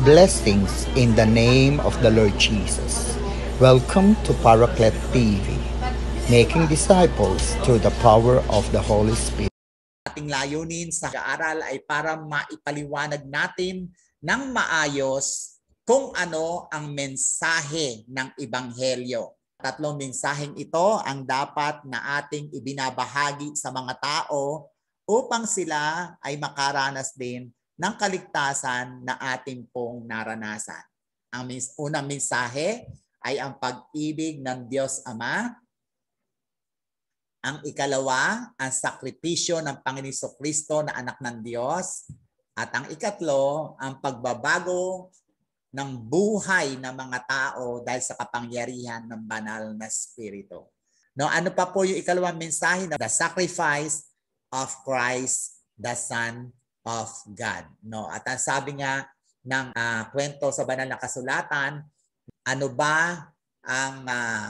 Blessings in the name of the Lord Jesus. Welcome to Paraclet TV, making disciples through the power of the Holy Spirit. Ating layunin sa pag-aaral ay para maipaliwanag natin ng maayos kung ano ang mensahe ng Ebanghelyo. Tatlong mensaheng ito ang dapat na ating ibinabahagi sa mga tao upang sila ay makaranas din ng kaligtasan na ating pong naranasan. Ang unang mensahe ay ang pag-ibig ng Diyos Ama. Ang ikalawa, ang sakripisyo ng Panginoon Jesucristo na anak ng Diyos. At ang ikatlo, ang pagbabago ng buhay ng mga tao dahil sa kapangyarihan ng banal na Espiritu. No, ano pa po yung ikalawang mensahe? The sacrifice of Christ, the Son of God. No, at ang sabi nga ng kwento sa banal na kasulatan, ano ba ang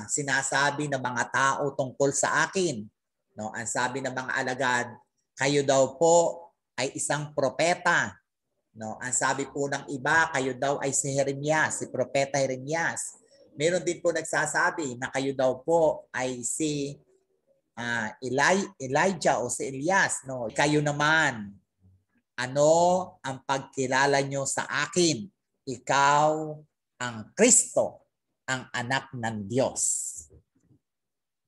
sinasabi ng mga tao tungkol sa akin? No, ang sabi ng mga alagad, kayo daw po ay isang propeta. No, ang sabi po ng iba, kayo daw ay si Jeremias, si propeta Jeremias. Meron din po nagsasabi na kayo daw po ay si Elijah o si Elias. No, kayo naman, ano ang pagkilala nyo sa akin? Ikaw ang Kristo, ang anak ng Diyos.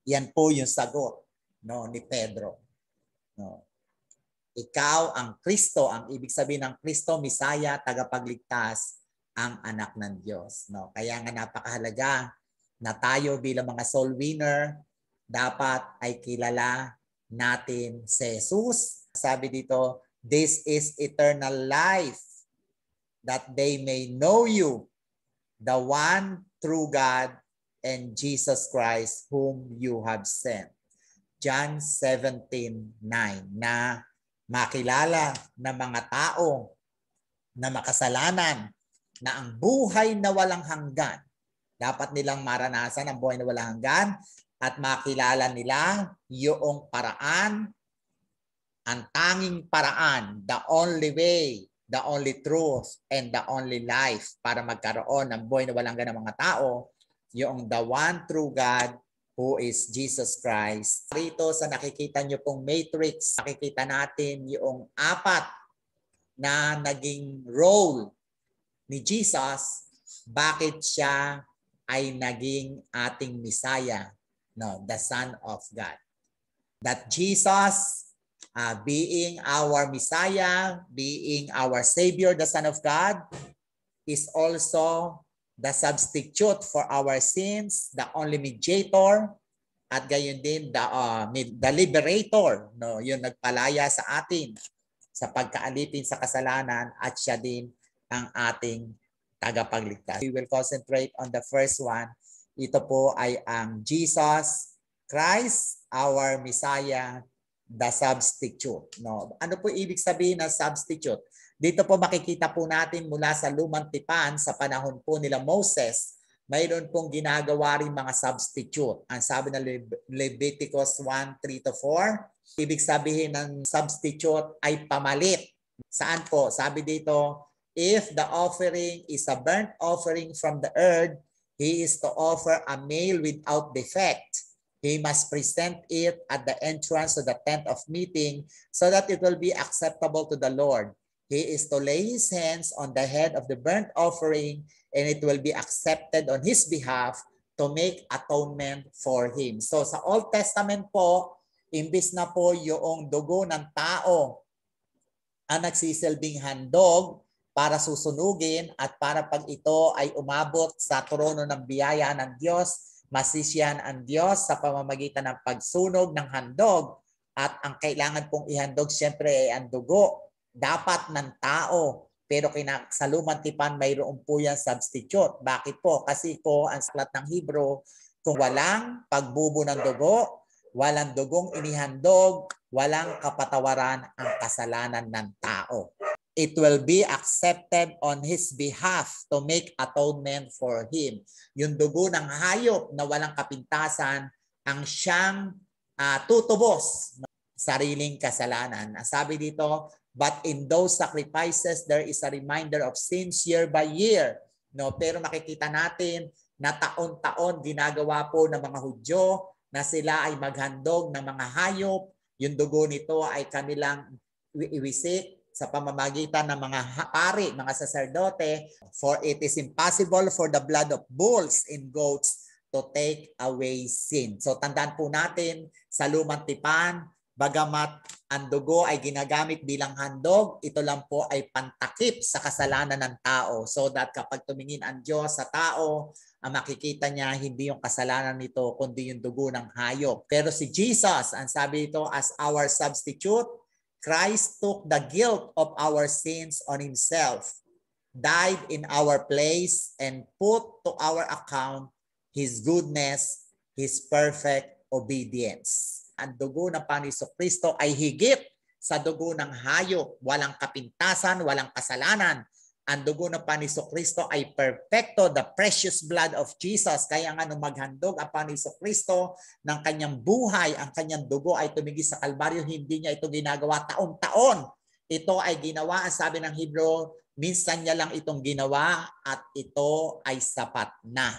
Yan po yung sagot, no, ni Pedro. No. Ikaw ang Kristo, ang ibig sabihin ng Kristo, Misaya, tagapagligtas, ang anak ng Diyos. No. Kaya nga napakahalaga na tayo bilang mga soul winner, dapat ay kilala natin si Jesus. Sabi dito, this is eternal life, that they may know you, the one true God, and Jesus Christ whom you have sent. John 17:9, na makilala ng mga tao na makasalanan na ang buhay na walang hanggan, dapat nilang maranasan ang buhay na walang hanggan at makilala nila yung paraan, ang tanging paraan, the only way, the only truth, and the only life para magkaroon ng buhay na walang hanggan ng mga tao, yung the one true God who is Jesus Christ. Rito sa nakikita nyo pong matrix, nakikita natin yung apat na naging role ni Jesus, bakit siya ay naging ating Messiah, no, the Son of God. That Jesus, being our Messiah, being our Savior, the Son of God, is also the substitute for our sins, the only mediator, at gayon din the liberator, no, yung nagpalaya sa atin sa pagkaalipin sa kasalanan, at siya din ang ating tagapagligtas. We will concentrate on the first one. Ito po ay ang Jesus Christ, our Messiah, the substitute. No, ano po ibig sabihin ng substitute? Dito po makikita po natin mula sa Lumang Tipan sa panahon po nila Moses, mayroon pong ginagawa rin mga substitute. Ang sabi ng Leviticus 1:3-4, ibig sabihin ng substitute ay pamalit. Saan po? Sabi dito, if the offering is a burnt offering from the earth, he is to offer a male without defect. He must present it at the entrance to the tent of meeting so that it will be acceptable to the Lord. He is to lay his hands on the head of the burnt offering, and it will be accepted on his behalf to make atonement for him. So sa Old Testament po, imbis na po yung dugo ng tao ang nagsisilbing handog para susunugin at para pag ito ay umabot sa trono ng biyaya ng Diyos, masisiyahan ang Diyos sa pamamagitan ng pagsunog ng handog, at ang kailangan pong ihandog siyempre ay ang dugo, dapat ng tao. Pero sa Lumang Tipan mayroon po yan substitute. Bakit po? Kasi po ang salat ng Hebrew, kung walang pagbubo ng dugo, walang dugong inihandog, walang kapatawaran ang kasalanan ng tao. It will be accepted on his behalf to make atonement for him. Yung dugo ng hayop na walang kapintasan ang siyang tutubos ng sariling kasalanan. Sabi dito, But in those sacrifices, there is a reminder of sins year by year. No, pero nakikita natin na taon-taon ginagawa po ng mga Hudyo na sila ay maghandog ng mga hayop. Yung dugo nito ay kanilang iwisik sa pamamagitan ng mga pari, mga saserdote. For it is impossible for the blood of bulls and goats to take away sin. So tandaan po natin sa lumang tipan, bagamat ang dugo ay ginagamit bilang handog, ito lang po ay pantakip sa kasalanan ng tao. So that kapag tumingin ang Diyos sa tao, ang makikita niya hindi yung kasalanan nito, kundi yung dugo ng hayop. Pero si Jesus, ang sabi ito, as our substitute, Christ took the guilt of our sins on himself, died in our place, and put to our account his goodness, his perfect obedience. Ang dugo ng Panginoong Kristo ay higit sa dugo ng hayop, walang kapintasan, walang kasalanan. Ang dugo ng Panginoong Kristo ay perfecto, the precious blood of Jesus. Kaya nga nung maghandog ang Panginoong Kristo ng kanyang buhay, ang kanyang dugo ay tumigil sa Kalbaryo, hindi niya ito ginagawa taon-taon. Ito ay ginawa, ang sabi ng Hebrew, minsan niya lang itong ginawa at ito ay sapat na.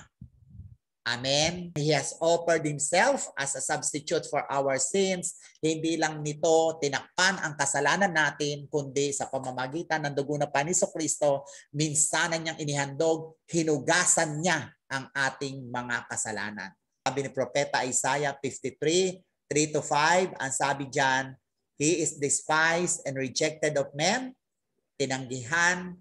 Amen. He has offered himself as a substitute for our sins. Hindi lang nito tinakpan ang kasalanan natin, kundi sa pamamagitan ng dugo ng Panginoong Kristo, minsanan niyang inihandog, hinugasan niya ang ating mga kasalanan. Sabi ni Propeta Isaiah 53, 3-5, ang sabi diyan, he is despised and rejected of men, tinanggihan,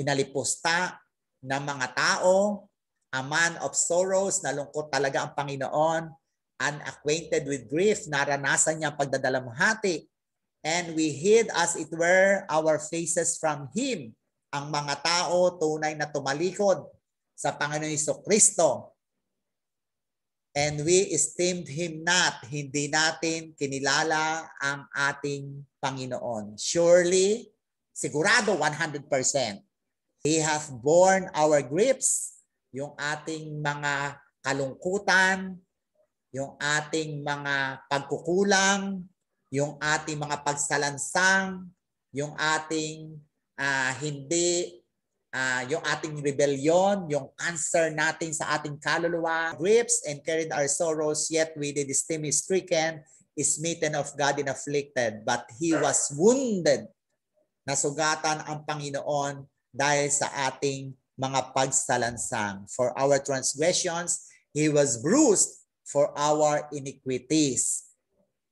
inalipusta ng mga tao, a man of sorrows, nalungkot talaga ang Panginoon, unacquainted with grief, naranasan niya ang pagdadalamhati, and we hid as it were our faces from Him. Ang mga tao tunay na tumalikod sa Panginoon Jesucristo. And we esteemed Him not, hindi natin kinilala ang ating Panginoon. Surely, sigurado 100%, He hath borne our griefs, yung ating mga kalungkutan, yung ating mga pagkukulang, yung ating mga pagsalansang, yung ating yung ating rebellion, yung cancer natin sa ating kaluluwa, griefs and carried our sorrows, yet we did esteem Him stricken, smitten of God and afflicted, but He was wounded. Nasugatan ang Panginoon dahil sa ating mga pagsalansang. For our transgressions, He was bruised for our iniquities.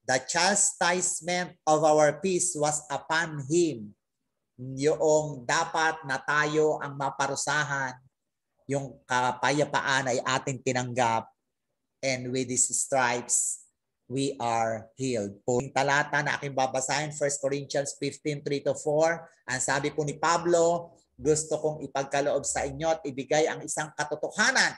The chastisement of our peace was upon Him. Yung dapat na tayo ang maparusahan, yung kapayapaan ay ating tinanggap, and with His stripes, we are healed. Po yung talata na aking babasahin, 1 Corinthians 15, 3-4, ang sabi po ni Pablo, gusto kong ipagkaloob sa inyo at ibigay ang isang katotohanan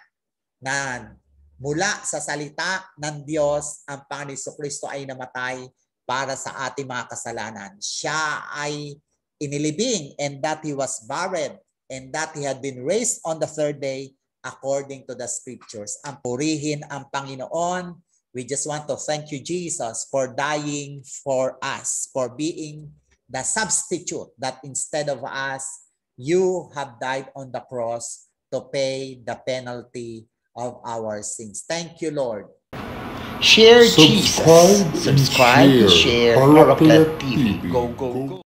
na mula sa salita ng Diyos, ang Panginoon Jesucristo ay namatay para sa ating mga kasalanan. Siya ay inilibing, and that He was buried, and that He had been raised on the third day according to the Scriptures. Ang purihin ang Panginoon. We just want to thank you, Jesus, for dying for us, for being the substitute that instead of us, you have died on the cross to pay the penalty of our sins. Thank you, Lord. Share Jesus. Subscribe, share Paraclet TV. Go, go, go.